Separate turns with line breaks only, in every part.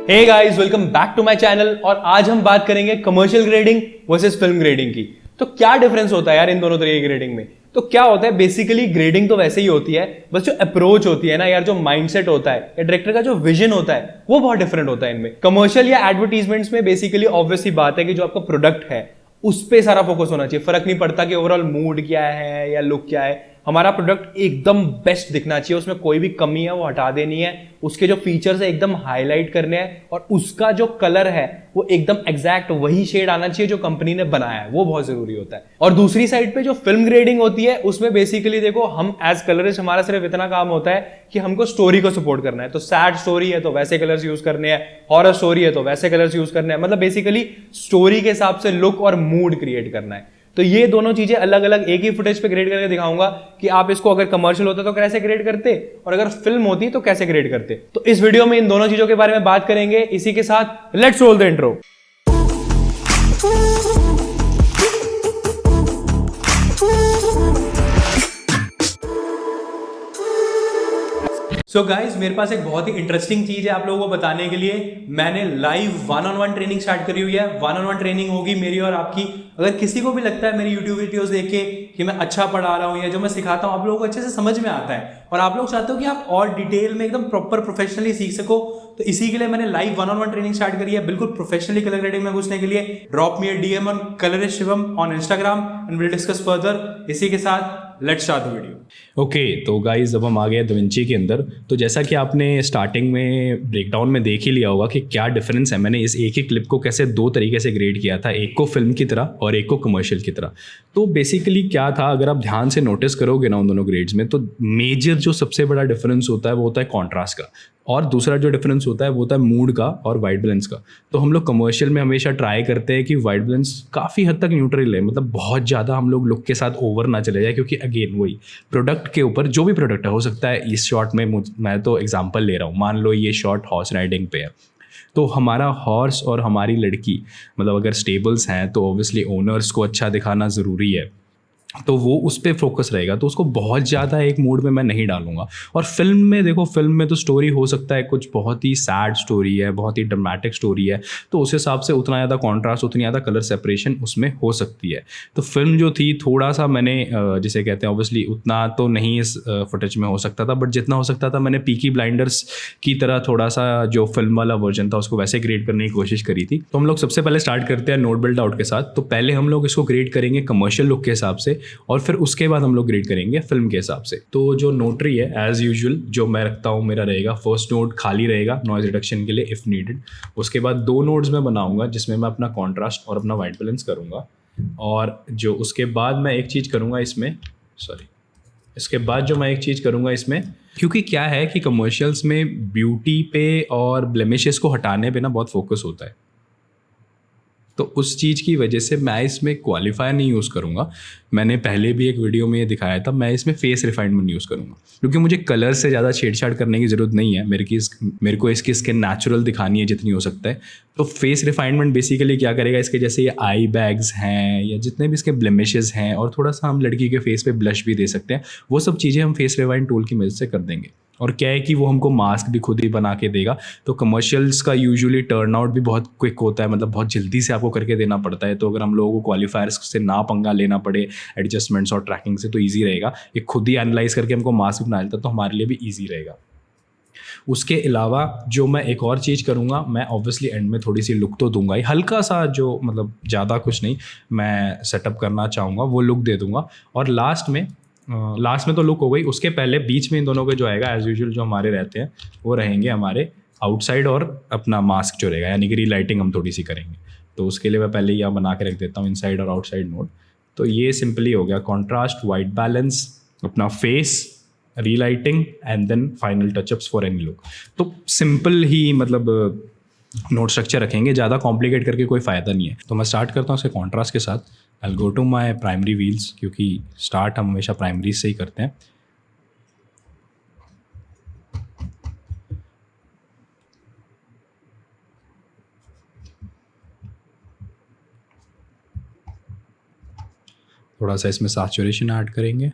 Hey guys, welcome back to my channel. और आज हम बात करेंगे commercial grading versus film grading की। तो क्या डिफरेंस होता है यार इन दोनों तरीके की ग्रेडिंग में? तो क्या होता है बेसिकली, ग्रेडिंग तो वैसे ही होती है, बस जो अप्रोच होती है ना यार, जो माइंडसेट होता है या डायरेक्टर का जो विजन होता है वो बहुत डिफरेंट होता है इनमें। कमर्शियल या एडवर्टीजमेंट्स में बेसिकली ऑब्वियसली बात है कि जो आपका प्रोडक्ट है उस पे सारा फोकस होना चाहिए। फर्क नहीं पड़ता कि ओवरऑल मूड क्या है या लुक क्या है, हमारा प्रोडक्ट एकदम बेस्ट दिखना चाहिए, उसमें कोई भी कमी है वो हटा देनी है, उसके जो फीचर्स है एकदम हाईलाइट करने हैं और उसका जो कलर है वो एकदम एग्जैक्ट वही शेड आना चाहिए जो कंपनी ने बनाया है, वो बहुत जरूरी होता है। और दूसरी साइड पे जो फिल्म ग्रेडिंग होती है उसमें बेसिकली देखो, हम एज कलरिस्ट हमारा सिर्फ इतना काम होता है कि हमको स्टोरी को सपोर्ट करना है। तो सैड स्टोरी है तो वैसे कलर्स यूज करने हैं, हॉरर स्टोरी है तो वैसे कलर्स यूज करने हैं, मतलब बेसिकली स्टोरी के हिसाब से लुक और मूड क्रिएट करना है। तो ये दोनों चीजें अलग अलग एक ही फुटेज पे ग्रेड करके दिखाऊंगा कि आप इसको अगर कमर्शियल होता तो कैसे ग्रेड करते और अगर फिल्म होती तो कैसे ग्रेड करते। तो इस वीडियो में इन दोनों चीजों के बारे में बात करेंगे। इसी के साथ let's roll the intro. So guys, मेरे पास एक बहुत ही इंटरेस्टिंग चीज है आप लोगों को बताने के लिए। मैंने लाइव 1-on-1 ट्रेनिंग स्टार्ट करी हुई है। 1-on-1 ट्रेनिंग होगी मेरी और आपकी। अगर किसी को भी लगता है मेरी यूट्यूब वीडियोस देख के कि मैं अच्छा पढ़ा रहा हूँ या जो मैं सिखाता हूँ आप लोगों को अच्छे से समझ में आता है और आप लोग चाहते हो कि आप और डिटेल में एकदम प्रॉपर प्रोफेशनली सीख सको, तो इसी के लिए मैंने लाइव 1-on-1 ट्रेनिंग स्टार्ट करी है बिल्कुल प्रोफेशनली कलर ग्रेडिंग में घुसने के लिए। Drop me a DM on colourist Shivam on Instagram and will discuss further. इसी के साथ let's start the video.
Okay, तो गाइज अब हम आ गए दाविंची के अंदर। तो जैसा कि आपने स्टार्टिंग में ब्रेकडाउन में देख ही लिया होगा कि क्या डिफरेंस है। मैंने इस एक ही क्लिप को कैसे दो तरीके से ग्रेड किया था, एक को फिल्म की तरह और एक को कमर्शियल की तरह। तो बेसिकली क्या था, अगर आप ध्यान से नोटिस करोगे ना उन दोनों ग्रेड्स में, तो मेजर जो सबसे बड़ा डिफरेंस होता है वो होता है कॉन्ट्रास्ट का, और दूसरा जो डिफरेंस होता है वो होता है मूड का और वाइट बैलेंस का। तो हम लोग कमर्शियल में हमेशा ट्राई करते हैं कि वाइट बैलेंस काफ़ी हद तक न्यूट्रल है, मतलब बहुत ज़्यादा हम लोग लुक के साथ ओवर ना चले जाए, क्योंकि अगेन वही प्रोडक्ट के ऊपर जो भी प्रोडक्ट है, हो सकता है इस शॉट में मैं तो एग्जांपल ले रहा हूँ, मान लो ये शॉट हॉर्स राइडिंग पे है, तो हमारा हॉर्स और हमारी लड़की मतलब अगर स्टेबल्स हैं तो ऑब्वियसली ओनर्स को अच्छा दिखाना ज़रूरी है, तो वो उस पर फोकस रहेगा, तो उसको बहुत ज़्यादा एक मूड में मैं नहीं डालूंगा। और फिल्म में देखो, फिल्म में तो स्टोरी हो सकता है कुछ बहुत ही सैड स्टोरी है, बहुत ही ड्रामेटिक स्टोरी है, तो उस हिसाब से उतना ज़्यादा कॉन्ट्रास्ट, उतनी ज़्यादा कलर सेपरेशन उसमें हो सकती है। तो फिल्म जो थी थोड़ा सा मैंने जिसे कहते हैं ऑब्वियसली उतना तो नहीं इस फुटेज में हो सकता था, बट जितना हो सकता था मैंने पीकी ब्लाइंडर्स की तरह थोड़ा सा जो फिल्म वाला वर्जन था उसको वैसे ग्रेड करने की कोशिश करी थी। तो हम लोग सबसे पहले स्टार्ट करते हैं नोट बिल्ड आउट के साथ। तो पहले हम लोग इसको ग्रेड करेंगे कमर्शियल लुक के हिसाब से और फिर उसके बाद हम लोग ग्रेड करेंगे फिल्म के हिसाब से। तो जो नोटरी है एज यूजुअल जो मैं रखता हूँ, मेरा रहेगा फर्स्ट नोट खाली रहेगा नॉइज रिडक्शन के लिए इफ नीडेड। उसके बाद दो नोट्स में बनाऊंगा जिसमें मैं अपना कॉन्ट्रास्ट और अपना वाइट बैलेंस करूंगा। और जो उसके बाद मैं एक चीज़ करूंगा इसमें क्योंकि क्या है कि कमर्शियल्स में ब्यूटी पे और ब्लेमिशेस को हटाने पे ना बहुत फोकस होता है, तो उस चीज़ की वजह से मैं इसमें क्वालिफायर नहीं यूज़ करूँगा। मैंने पहले भी एक वीडियो में ये दिखाया था, मैं इसमें फेस रिफाइनमेंट यूज़ करूँगा, क्योंकि मुझे कलर से ज़्यादा छेड़छाड़ करने की ज़रूरत नहीं है। मेरे को इसकी स्किन नेचुरल दिखानी है जितनी हो सकता है। तो फेस रिफाइनमेंट बेसिकली क्या करेगा, इसके जैसे ये आई बैग्स हैं या जितने भी इसके ब्लेमिशेस हैं, और थोड़ा सा हम लड़की के फेस पे ब्लश भी दे सकते हैं, वो सब चीज़ें हम फेस रिफाइन टूल की मदद से कर देंगे। और क्या है कि वो हमको मास्क भी खुद ही बना के देगा। तो कमर्शियल्स का यूजुअली टर्न आउट भी बहुत क्विक होता है, मतलब बहुत जल्दी से आपको करके देना पड़ता है। तो अगर हम लोगों को क्वालिफायर्स से ना पंगा लेना पड़े एडजस्टमेंट्स और ट्रैकिंग से, तो ईजी रहेगा। ये खुद ही एनालाइज करके हमको मास्क बना देता, तो हमारे लिए भी ईजी रहेगा। उसके अलावा जो मैं एक और चीज़ करूँगा, मैं ऑब्वियसली एंड में थोड़ी सी लुक तो दूंगा ही, हल्का सा, जो मतलब ज़्यादा कुछ नहीं मैं सेटअप करना चाहूँगा वो लुक दे दूँगा। और लास्ट में तो लुक हो गई, उसके पहले बीच में इन दोनों के जो आएगा एज यूजुअल जो हमारे रहते हैं वो रहेंगे हमारे आउटसाइड और अपना मास्क जो रहेगा, यानी कि रीलाइटिंग हम थोड़ी सी करेंगे। तो उसके लिए मैं पहले यहाँ बना के रख देता हूँ इनसाइड और आउटसाइड नोट। तो ये सिंपली हो गया कॉन्ट्रास्ट, वाइट बैलेंस, अपना face, relighting and then final touch ups for any look. तो सिंपल ही मतलब नोट स्ट्रक्चर रखेंगे, ज़्यादा कॉम्प्लिकेट करके कोई फ़ायदा नहीं है। तो मैं स्टार्ट करता हूँ उसके कॉन्ट्रास्ट के साथ। I go to my primary wheels, क्योंकि स्टार्ट हम हमेशा प्राइमरी से ही करते हैं। थोड़ा सा इसमें सैचुरेशन ऐड करेंगे,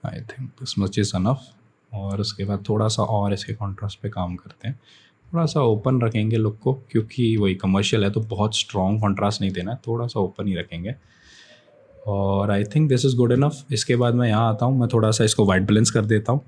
आई think this much is enough. और उसके बाद थोड़ा सा और इसके कॉन्ट्रास्ट पे काम करते हैं। थोड़ा सा ओपन रखेंगे लुक को, क्योंकि वही कमर्शियल है तो बहुत स्ट्रॉन्ग कॉन्ट्रास्ट नहीं देना है, थोड़ा सा ओपन ही रखेंगे। और आई think this is good enough. इसके बाद मैं यहाँ आता हूँ, मैं थोड़ा सा इसको वाइट बैलेंस कर देता हूँ।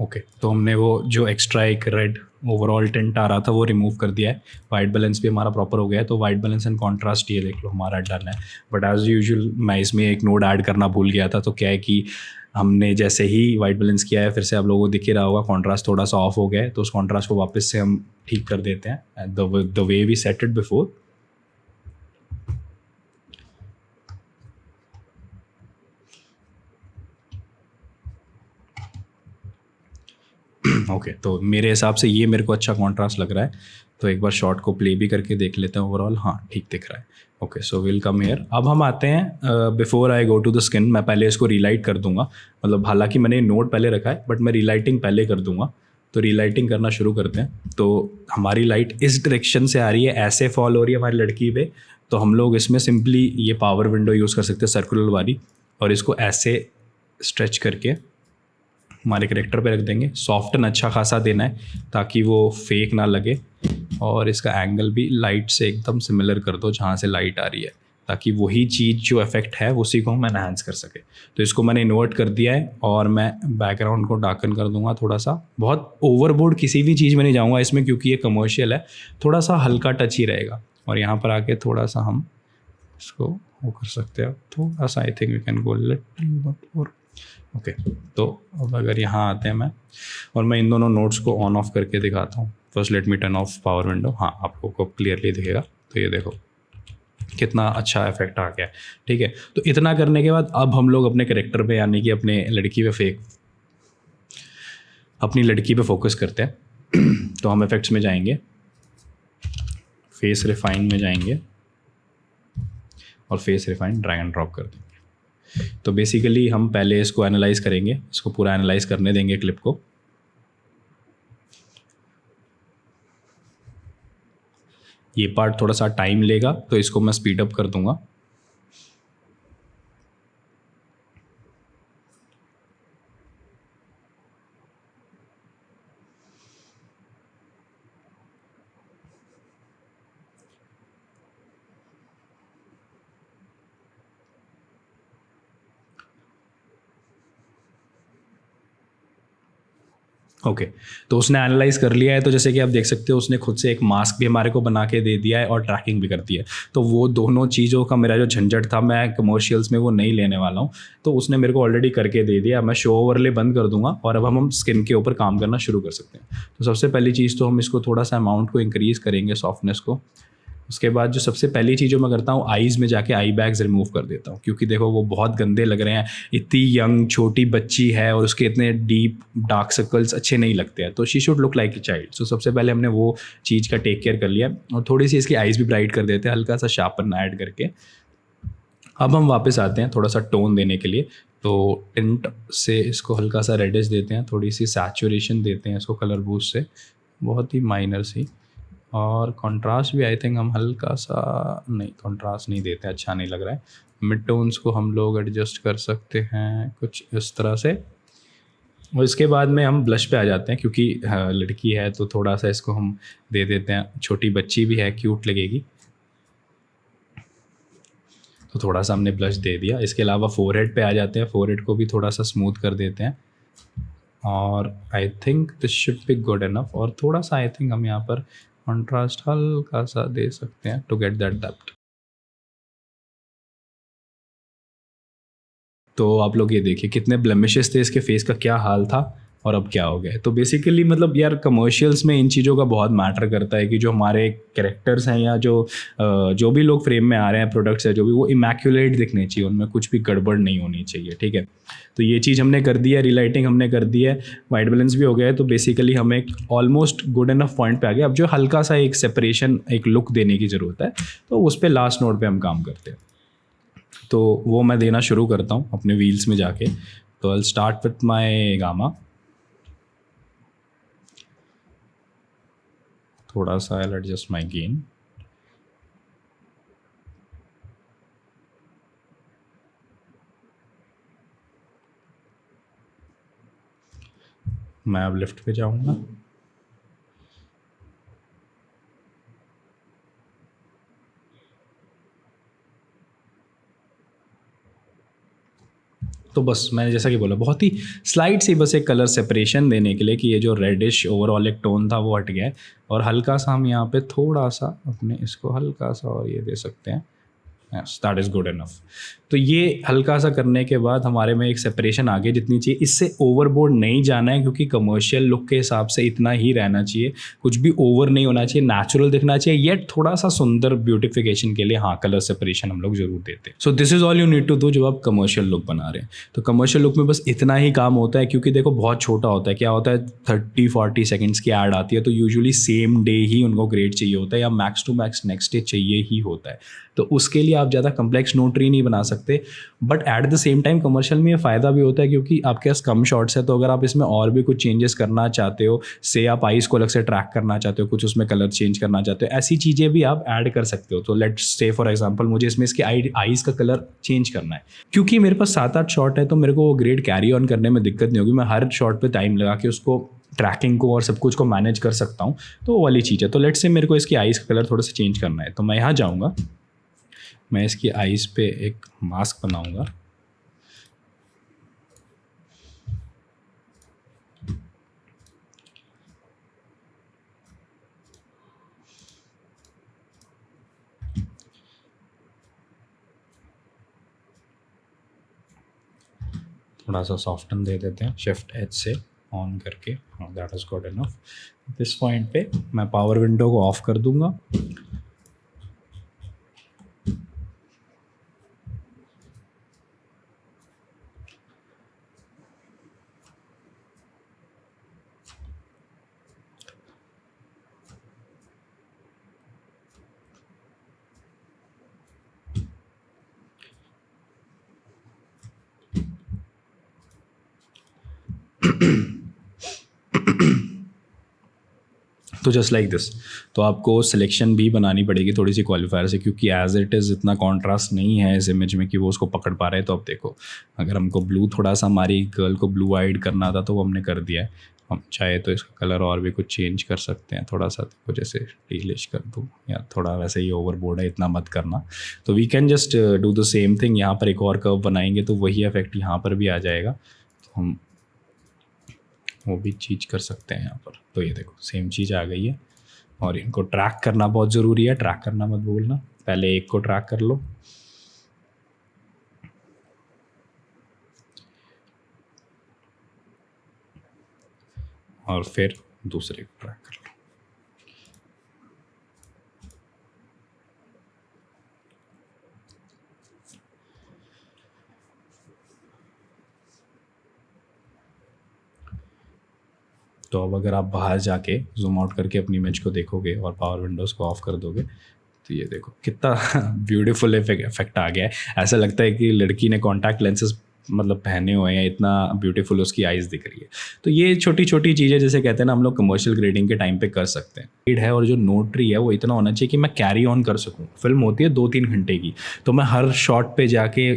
ओके तो हमने वो जो एक्स्ट्रा एक रेड ओवरऑल टिंट आ रहा था वो रिमूव कर दिया है। वाइट बैलेंस भी हमारा प्रॉपर हो गया है। तो वाइट बैलेंस एंड कॉन्ट्रास्ट ये देख लो हमारा डन है। बट एज यूजुअल मैं इसमें एक नोड ऐड करना भूल गया था। तो क्या है कि हमने जैसे ही वाइट बैलेंस किया है, फिर से आप लोगों को दिख ही रहा होगा कॉन्ट्रास्ट थोड़ा सा ऑफ हो गया है। तो उस कॉन्ट्रास्ट को वापस से हम ठीक कर देते हैं the way we set it before. Okay तो मेरे हिसाब से ये मेरे को अच्छा कॉन्ट्रास्ट लग रहा है। तो एक बार शॉट को प्ले भी करके देख लेते हैं ओवरऑल। हाँ ठीक दिख रहा है। Okay so will come here. अब हम आते हैं before I go to the skin, मैं पहले इसको रीलाइट कर दूंगा। मतलब हालांकि मैंने नोट पहले रखा है बट मैं रीलाइटिंग पहले कर दूंगा। तो रीलाइटिंग करना शुरू करते हैं। तो हमारी लाइट इस डायरेक्शन से आ रही है, ऐसे फॉल हो रही है हमारी लड़की पे। तो हम लोग इसमें सिंपली ये पावर विंडो यूज़ कर सकते हैं सर्कुलर वाली, और इसको ऐसे स्ट्रेच करके हमारे करेक्टर पे रख देंगे। सॉफ्टन अच्छा खासा देना है ताकि वो फेक ना लगे, और इसका एंगल भी लाइट से एकदम सिमिलर कर दो जहाँ से लाइट आ रही है, ताकि वही चीज़ जो इफेक्ट है उसी को हम एनहांस कर सके। तो इसको मैंने इन्वर्ट कर दिया है और मैं बैकग्राउंड को डार्कन कर दूंगा थोड़ा सा। बहुत ओवरबोर्ड किसी भी चीज़ में नहीं जाऊँगा इसमें, क्योंकि ये कमर्शियल है, थोड़ा सा हल्का टच ही रहेगा। और यहाँ पर आके थोड़ा सा हम इसको वो कर सकते हैं थोड़ा सा। I think we can go little और ओके। तो अब अगर यहाँ आते हैं मैं, और मैं इन दोनों नोट्स को ऑन ऑफ करके दिखाता हूँ। First let me turn off power window. हाँ आप लोगों को क्लियरली दिखेगा। तो ये देखो कितना अच्छा इफेक्ट आ गया है। ठीक है तो इतना करने के बाद अब हम लोग अपने कैरेक्टर पे यानी कि अपने लड़की पे अपनी लड़की पे फोकस करते हैं। तो हम इफेक्ट्स में जाएंगे, फेस रिफाइन में जाएंगे और face refine drag and drop कर देंगे। तो बेसिकली हम पहले इसको एनालाइज करेंगे, इसको पूरा एनालाइज करने देंगे क्लिप को। ये पार्ट थोड़ा सा टाइम लेगा तो इसको मैं स्पीड अप कर दूंगा। ओके तो उसने एनालाइज कर लिया है। तो जैसे कि आप देख सकते हो उसने खुद से एक मास्क भी हमारे को बना के दे दिया है और ट्रैकिंग भी कर दी है। तो वो दोनों चीज़ों का मेरा जो झंझट था मैं कमर्शियल्स में वो नहीं लेने वाला हूँ। तो उसने मेरे को ऑलरेडी करके दे दिया। मैं शो ओवरले बंद कर दूंगा और अब हम स्किन के ऊपर काम करना शुरू कर सकते हैं। तो सबसे पहली चीज़ तो हम इसको थोड़ा सा अमाउंट को इंक्रीज़ करेंगे, सॉफ्टनेस को। उसके बाद जो सबसे पहली चीज़ जो मैं करता हूँ, आईज़ में जाके आई बैग्स रिमूव कर देता हूँ, क्योंकि देखो वो बहुत गंदे लग रहे हैं। इतनी यंग छोटी बच्ची है और उसके इतने डीप डार्क सर्कल्स अच्छे नहीं लगते हैं। तो she should look like a child. So सबसे पहले हमने वो चीज़ का टेक केयर कर लिया और थोड़ी सी इसकी आईज़ भी ब्राइट कर देते हैं, हल्का सा शार्पन ऐड करके। अब हम वापस आते हैं थोड़ा सा टोन देने के लिए। तो टिंट से इसको हल्का सा रेडिश देते हैं, थोड़ी सी सैचुरेशन देते हैं इसको कलर बूस्ट से, बहुत ही माइनर सी। और कंट्रास्ट भी आई थिंक हम हल्का सा, नहीं कंट्रास्ट नहीं देते, अच्छा नहीं लग रहा है। मिड टोन्स को हम लोग एडजस्ट कर सकते हैं कुछ इस तरह से। और इसके बाद में हम ब्लश पे आ जाते हैं, क्योंकि लड़की है तो थोड़ा सा इसको हम दे देते हैं। छोटी बच्ची भी है, क्यूट लगेगी, तो थोड़ा सा हमने ब्लश दे दिया। इसके अलावा फोरहेड पे आ जाते हैं, फोरहेड को भी थोड़ा सा स्मूथ कर देते हैं। और आई think this should be good enough. और थोड़ा सा आई थिंक हम यहाँ पर कंट्रास्ट हल्का सा दे सकते हैं टू गेट दैट डेप्थ। तो आप लोग ये देखिए कितने ब्लेमिशेस थे इसके फेस का, क्या हाल था और अब क्या हो गया है। तो बेसिकली मतलब यार कमर्शियल्स में इन चीज़ों का बहुत मैटर करता है कि जो हमारे कैरेक्टर्स हैं या जो भी लोग फ्रेम में आ रहे हैं, प्रोडक्ट्स है जो भी, वो इमैक्यूलेट दिखने चाहिए, उनमें कुछ भी गड़बड़ नहीं होनी चाहिए। ठीक है तो ये चीज़ हमने कर दी है, रिलाइटिंग हमने कर दी है, वाइट बैलेंस भी हो गया है। तो बेसिकली हम एक ऑलमोस्ट गुड इनफ पॉइंट पे आ गए। अब जो हल्का सा एक सेपरेशन, एक लुक देने की ज़रूरत है, तो उस पर लास्ट नोट पे हम काम करते हैं। तो वो मैं देना शुरू करता हूँ अपने व्हील्स में जाके। तो I start with my gamma. थोड़ा सा आई एडजस्ट माई गेन। मैं अब लिफ्ट पे जाऊंगा। तो बस मैंने जैसा कि बोला, बहुत ही स्लाइट सी बस एक कलर सेपरेशन देने के लिए कि ये जो रेडिश ओवरऑल एक टोन था वो हट गया है। और हल्का सा हम यहाँ पे थोड़ा सा अपने इसको हल्का सा और ये दे सकते हैं। That is good enough. तो ये हल्का सा करने के बाद हमारे में एक सेपरेशन आगे जितनी चाहिए, इससे ओवरबोर्ड नहीं जाना है, क्योंकि कमर्शियल लुक के हिसाब से इतना ही रहना चाहिए, कुछ भी ओवर नहीं होना चाहिए, नेचुरल दिखना चाहिए, येट थोड़ा सा सुंदर ब्यूटिफिकेशन के लिए हाँ कलर सेपरेशन हम लोग जरूर देते हैं। So this is all you need to do जब आप कमर्शियल लुक बना रहे हैं। तो कमर्शियल लुक में बस इतना ही काम होता है, क्योंकि देखो बहुत छोटा होता है। क्या होता है, 30-40 सेकेंड्स की ऐड आती है, तो यूजुअली सेम डे ही उनको ग्रेड चाहिए होता है, या max to max next day चाहिए ही होता है। तो उसके लिए आप ज़्यादा कम्प्लेक्स नोट ट्री नहीं बना सकते। But at the same time commercial में ये फ़ायदा भी होता है, क्योंकि आपके पास कम शॉट्स है, तो अगर आप इसमें और भी कुछ चेंजेस करना चाहते हो, से आप आइज़ को अलग से ट्रैक करना चाहते हो, कुछ उसमें कलर चेंज करना चाहते हो, ऐसी चीज़ें भी आप ऐड कर सकते हो। तो लेट्स से फॉर एग्जांपल मुझे इसमें इसके आइज़ का कलर चेंज करना है, क्योंकि मेरे पास 7-8 शॉट है, तो मेरे को वो ग्रेड कैरी ऑन करने में दिक्कत नहीं होगी। मैं हर शॉट पर टाइम लगा के उसको ट्रैकिंग को और सब कुछ को मैनेज कर सकता हूँ। तो वो वाली चीज़ है। तो लेट्स से मेरे को इसकी आइज़ का कलर थोड़ा सा चेंज करना है, तो मैं यहाँ जाऊँगा, मैं इसकी आइज़ पे एक मास्क बनाऊंगा। थोड़ा सा सॉफ्टन दे देते हैं शिफ्ट एच से ऑन करके। That is good enough. This point पे मैं पावर विंडो को ऑफ कर दूंगा। तो जस्ट लाइक दिस। तो आपको सिलेक्शन भी बनानी पड़ेगी थोड़ी सी क्वालिफायर से, क्योंकि एज इट इज़ इतना कॉन्ट्रास्ट नहीं है इस इमेज में कि वो उसको पकड़ पा रहे हैं। तो अब देखो, अगर हमको ब्लू थोड़ा सा हमारी गर्ल को ब्लू आइड करना था, तो वो हमने कर दिया है। हम चाहे तो इसका कलर और भी कुछ चेंज कर सकते हैं, थोड़ा सा देखो जैसे टीलिश कर दूँ, या थोड़ा वैसे ही ओवरबोर्ड है, इतना मत करना। तो we can just do the same thing. यहाँ पर एक और कर्व बनाएंगे तो वही इफेक्ट यहाँ पर भी आ जाएगा। तो हम वो भी चीज़ कर सकते हैं यहाँ पर। तो ये देखो सेम चीज़ आ गई है। और इनको ट्रैक करना बहुत ज़रूरी है, ट्रैक करना मत भूलना। पहले एक को ट्रैक कर लो, और फिर दूसरे को ट्रैक कर लो। तो अब अगर आप बाहर जाके जूम आउट करके अपनी इमेज को देखोगे और पावर विंडोज़ को ऑफ कर दोगे, तो ये देखो कितना ब्यूटीफुल इफेक्ट आ गया है। ऐसा लगता है कि लड़की ने कॉन्टैक्ट लेंसेज मतलब पहने हुए हैं, इतना ब्यूटीफुल उसकी आइज़ दिख रही है। तो ये छोटी छोटी चीज़ें जैसे कहते हैं ना, हम लोग कमर्शियल ग्रेडिंग के टाइम पे कर सकते हैं। ग्रेड है और जो नोट ट्री है वो इतना होना चाहिए कि मैं कैरी ऑन कर सकूं। फिल्म होती है 2-3 घंटे की, तो मैं हर शॉट पे जाके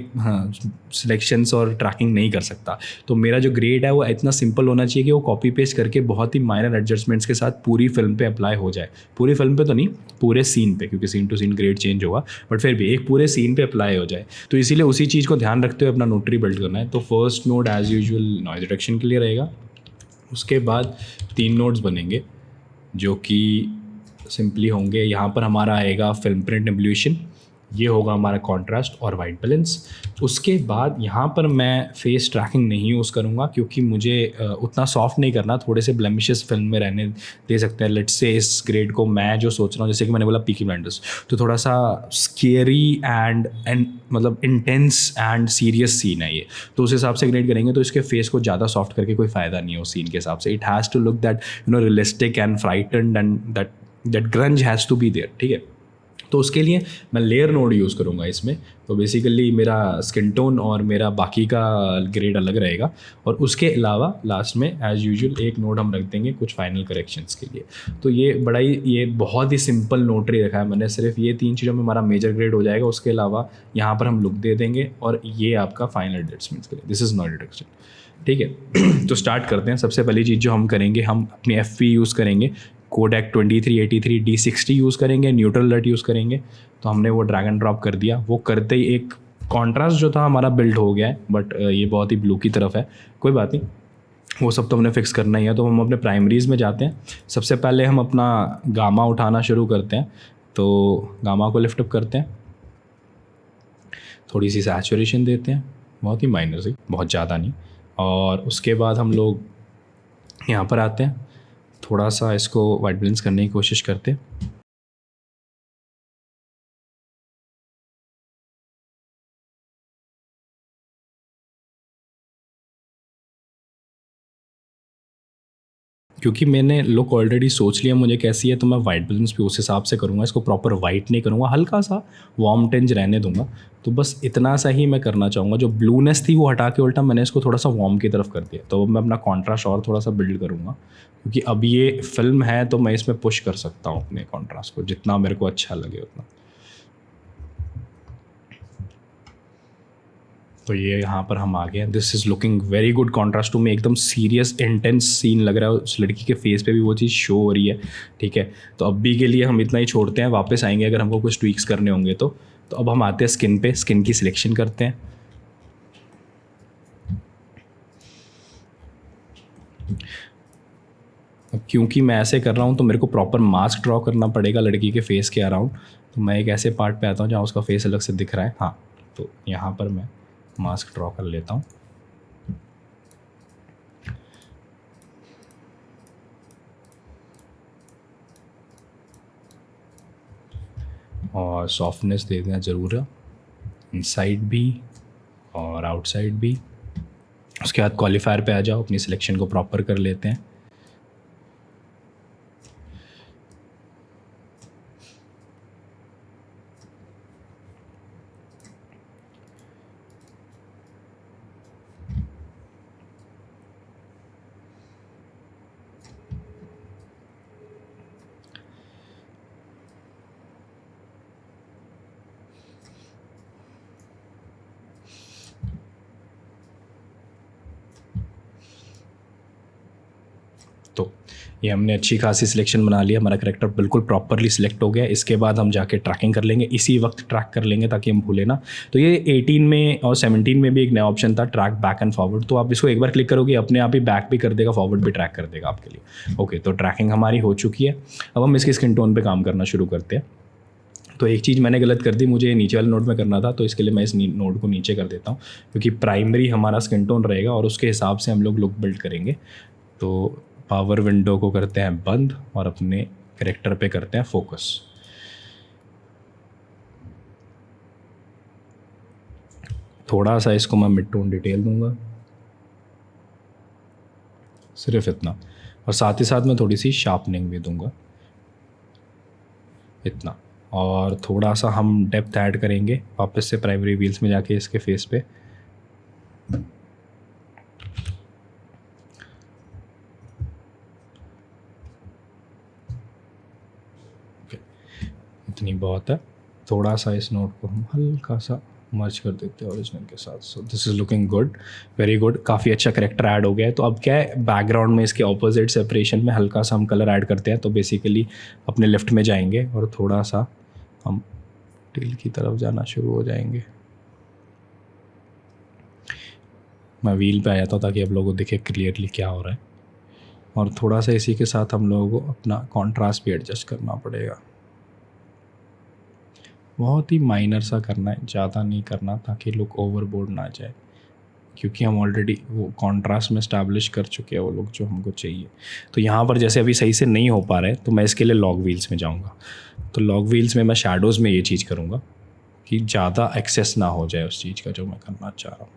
सिलेक्शंस और ट्रैकिंग नहीं कर सकता। तो मेरा जो ग्रेड है वो इतना सिंपल होना चाहिए कि वो कॉपी पेस्ट करके बहुत ही माइनर एडजस्टमेंट्स के साथ पूरी फिल्म पे अप्लाई हो जाए। पूरी फिल्म पे तो नहीं, पूरे सीन पे, क्योंकि scene to scene grade change होगा, बट फिर भी एक पूरे सीन पे अप्लाई हो जाए। तो इसीलिए उसी चीज़ को ध्यान रखते हुए अपना नोट ट्री बिल्ड करना है। तो first node as usual noise reduction के लिए रहेगा। उसके बाद 3 नोड्स बनेंगे जो कि सिंपली होंगे। यहाँ पर हमारा आएगा फिल्म प्रिंट एब्ल्यूशन, ये होगा हमारा कॉन्ट्रास्ट और वाइट बैलेंस। उसके बाद यहाँ पर मैं फेस ट्रैकिंग नहीं यूज़ करूँगा, क्योंकि मुझे उतना सॉफ्ट नहीं करना, थोड़े से ब्लेमिशेस फिल्म में रहने दे सकते हैं। लेट्स से इस ग्रेड को मैं जो सोच रहा हूँ, जैसे कि मैंने बोला पीकी ब्लाइंडर्स, तो थोड़ा सा स्केरी एंड मतलब इंटेंस एंड सीरियस सीन है ये, तो उस हिसाब से ग्रेड करेंगे। तो इसके फेस को ज़्यादा सॉफ्ट करके कोई फ़ायदा नहीं है उस सीन के हिसाब से। It has to look that realistic and frightened and that grunge has to be there, ठीक है। तो उसके लिए मैं लेयर नोड यूज़ करूँगा इसमें। तो बेसिकली मेरा स्किन टोन और मेरा बाकी का ग्रेड अलग रहेगा, और उसके अलावा लास्ट में एज़ यूजुअल एक नोड हम रख देंगे कुछ फाइनल करेक्शंस के लिए। तो ये बहुत ही सिंपल नोटरी रखा है मैंने, सिर्फ ये 3 चीज़ों में हमारा मेजर ग्रेड हो जाएगा। उसके अलावा यहाँ पर हम लुक दे देंगे और ये आपका फाइनल एडजस्टमेंट्स के लिए। दिस इज़ नॉट डिडक्शन, ठीक है। तो स्टार्ट करते हैं। सबसे पहली चीज़ जो हम करेंगे, हम अपनी FP यूज़ करेंगे, कोडेक 2383 D60 यूज़ करेंगे, न्यूट्रल अलर्ट यूज़ करेंगे। तो हमने वो ड्रैग एंड ड्रॉप कर दिया। वो करते ही एक कॉन्ट्रास्ट जो था हमारा बिल्ड हो गया है, बट ये बहुत ही ब्लू की तरफ है, कोई बात नहीं, वो सब तो हमने फिक्स करना ही है। तो हम अपने प्राइमरीज़ में जाते हैं। सबसे पहले हम अपना गामा उठाना शुरू करते हैं। तो गामा को लिफ्ट अप करते हैं, थोड़ी सी सैचुरेशन देते हैं, बहुत ही माइनर सी, बहुत ज़्यादा नहीं। और उसके बाद हम लोग यहाँ पर आते हैं, थोड़ा सा इसको वाइट बैलेंस करने की कोशिश करते हैं। क्योंकि मैंने लुक ऑलरेडी सोच लिया मुझे कैसी है, तो मैं वाइट बैलेंस भी उस हिसाब से करूँगा। इसको प्रॉपर वाइट नहीं करूँगा, हल्का सा वार्म टिंज रहने दूंगा। तो बस इतना सा ही मैं करना चाहूँगा। जो ब्लूनेस थी वो हटा के उल्टा मैंने इसको थोड़ा सा वार्म की तरफ कर दिया। तो मैं अपना कॉन्ट्रास्ट और थोड़ा सा बिल्ड करूँगा, क्योंकि अब ये फिल्म है तो मैं इसमें पुश कर सकता हूँ अपने कॉन्ट्रास्ट को जितना मेरे को अच्छा लगे उतना। तो ये यहाँ पर हम आ गए हैं। This is looking very good contrast to में, एकदम सीरियस इंटेंस सीन लग रहा है। उस लड़की के फेस पे भी वो चीज़ शो हो रही है, ठीक है। तो अब भी के लिए हम इतना ही छोड़ते हैं, वापस आएंगे अगर हमको कुछ ट्वीक्स करने होंगे तो। अब हम आते हैं स्किन पे, स्किन की सिलेक्शन करते हैं। अब क्योंकि मैं ऐसे कर रहा हूँ तो मेरे को प्रॉपर मास्क ड्रॉ करना पड़ेगा लड़की के फेस के अराउंड। तो मैं एक ऐसे पार्ट पे आता हूँ जहाँ उसका फेस अलग से दिख रहा है। हाँ, तो यहाँ पर मैं मास्क ड्रॉ कर लेता हूँ। और सॉफ्टनेस दे देना ज़रूर है, इनसाइड भी और आउटसाइड भी। उसके बाद क्वालिफायर पे आ जाओ, अपनी सिलेक्शन को प्रॉपर कर लेते हैं। तो ये हमने अच्छी खासी सिलेक्शन बना लिया, हमारा करेक्टर बिल्कुल प्रॉपरली सिलेक्ट हो गया। इसके बाद हम जाके ट्रैकिंग कर लेंगे, इसी वक्त ट्रैक कर लेंगे ताकि हम भूलें ना। तो ये 18 में और 17 में भी एक नया ऑप्शन था, ट्रैक बैक एंड फॉरवर्ड। तो आप इसको एक बार क्लिक करोगे अपने आप ही बैक भी कर देगा, फॉरवर्ड भी ट्रैक कर देगा आपके लिए। ओके, तो ट्रैकिंग हमारी हो चुकी है। अब हम इसके स्किन टोन पर काम करना शुरू करते हैं। तो एक चीज़ मैंने गलत कर दी, मुझे नीचे वाले नोड में करना था, तो इसके लिए मैं इस नोड को नीचे कर देता हूँ, क्योंकि प्राइमरी हमारा स्किन टोन रहेगा और उसके हिसाब से हम लोग लुक बिल्ड करेंगे। तो पावर विंडो को करते हैं बंद और अपने कैरेक्टर पे करते हैं फोकस। थोड़ा सा इसको मैं मिड टोन डिटेल दूंगा, सिर्फ इतना, और साथ ही साथ मैं थोड़ी सी शार्पनिंग भी दूंगा, इतना। और थोड़ा सा हम डेप्थ ऐड करेंगे वापस से प्राइमरी व्हील्स में जाके इसके फेस पे। इतनी बहुत है। थोड़ा सा इस नोट को हम हल्का सा मर्ज कर देते हैं ओरिजिनल के साथ। सो this is looking good, very good. काफ़ी अच्छा करेक्टर ऐड हो गया है। तो अब क्या है, बैकग्राउंड में इसके ऑपोजिट सेपरेशन में हल्का सा हम कलर ऐड करते हैं। तो बेसिकली अपने लेफ्ट में जाएंगे और थोड़ा सा हम टेल की तरफ जाना शुरू हो जाएंगे। मैं व्हील पे आ जाता हूँ ताकि आप लोगों को दिखे क्लियरली क्या हो रहा है। और थोड़ा सा इसी के साथ हम लोगों को अपना कॉन्ट्रास्ट भी एडजस्ट करना पड़ेगा। बहुत ही माइनर सा करना है, ज़्यादा नहीं करना, ताकि लुक ओवरबोर्ड ना जाए, क्योंकि हम ऑलरेडी वो कॉन्ट्रास्ट में इस्टेब्लिश कर चुके हैं वो लुक जो हमको चाहिए। तो यहाँ पर जैसे अभी सही से नहीं हो पा रहा है, तो मैं इसके लिए लॉग व्हील्स में जाऊँगा। तो लॉग व्हील्स में मैं शैडोज़ में ये चीज़ करूँगा कि ज़्यादा एक्सेस ना हो जाए उस चीज़ का जो मैं करना चाह रहा हूँ।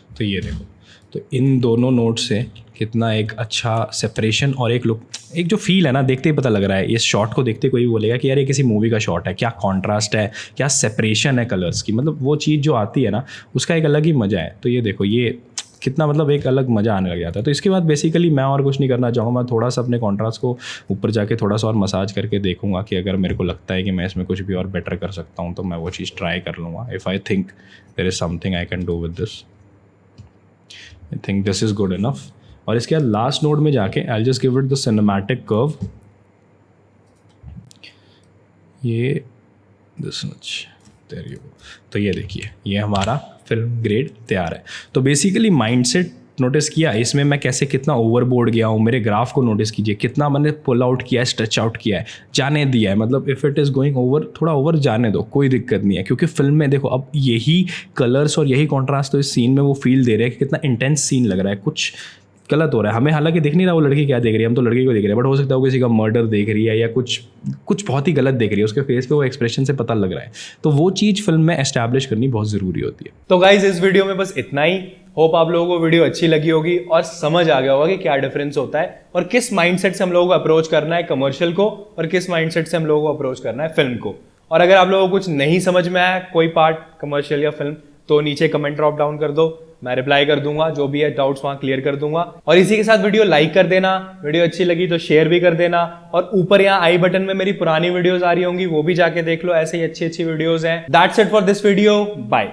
तो ये देखो, तो इन दोनों नोट से कितना एक अच्छा सेपरेशन और एक लुक, एक जो फील है ना, देखते ही पता लग रहा है, इस शॉट को देखते कोई बोलेगा कि यार ये किसी मूवी का शॉट है, क्या कॉन्ट्रास्ट है, क्या सेपरेशन है कलर्स की, मतलब वो चीज़ जो आती है ना उसका एक अलग ही मज़ा है। तो ये देखो ये कितना मतलब एक अलग मज़ा आने लग जाता है। तो इसके बाद बेसिकली मैं और कुछ नहीं करना चाहूँगा, मैं थोड़ा सा अपने कॉन्ट्रास्ट को ऊपर जाके थोड़ा सा और मसाज करके देखूंगा कि अगर मेरे को लगता है कि मैं इसमें कुछ भी और बेटर कर सकता हूँ तो मैं वो चीज़ ट्राई कर लूँगा। If I think there is something I can do with this, I think this is good enough. और इसके बाद लास्ट नोड में जाके I just give it the cinematic curve, ये दिस मच, देयर यू। तो ये देखिए ये हमारा फिल्म ग्रेड तैयार है। तो बेसिकली माइंडसेट नोटिस किया इसमें मैं कैसे कितना ओवरबोर्ड गया हूँ, मेरे ग्राफ को नोटिस कीजिए कितना मैंने पुल आउट किया है, स्ट्रेच आउट किया है, जाने दिया है, मतलब if it is going over थोड़ा ओवर जाने दो, कोई दिक्कत नहीं है। क्योंकि फिल्म में देखो अब यही कलर्स और यही कॉन्ट्रास्ट तो इस सीन में वो फील दे रहे हैं कि कितना इंटेंस सीन लग रहा है, कुछ गलत हो रहा है। हमें हालांकि दिख नहीं रहा वो लड़की क्या देख रही है, हम तो लड़की को देख रहे हैं, बट हो सकता है वो किसी का मर्डर देख रही है या कुछ बहुत ही गलत देख रही है, उसके फेस पे वो एक्सप्रेशन से पता लग रहा है। तो वो चीज़ फिल्म में एस्टैब्लिश करनी बहुत ज़रूरी होती है।
तो गाइज इस वीडियो में बस इतना ही। होप आप लोगों को वीडियो अच्छी लगी होगी और समझ आ गया होगा कि क्या डिफरेंस होता है और किस माइंडसेट से हम लोगों को अप्रोच करना है कमर्शियल को और किस माइंडसेट से हम लोगों को अप्रोच करना है फिल्म को। और अगर आप लोगों को कुछ नहीं समझ में आया कोई पार्ट कमर्शियल या फिल्म, तो नीचे कमेंट ड्रॉप डाउन कर दो, मैं रिप्लाई कर दूंगा, जो भी है डाउट्स वहां क्लियर कर दूंगा। और इसी के साथ वीडियो लाइक कर देना, वीडियो अच्छी लगी तो शेयर भी कर देना, और ऊपर यहाँ आई बटन में मेरी पुरानी वीडियोस आ रही होंगी, वो भी जाके देख लो, ऐसे ही अच्छी अच्छी वीडियोस हैं। That's it for this video, bye.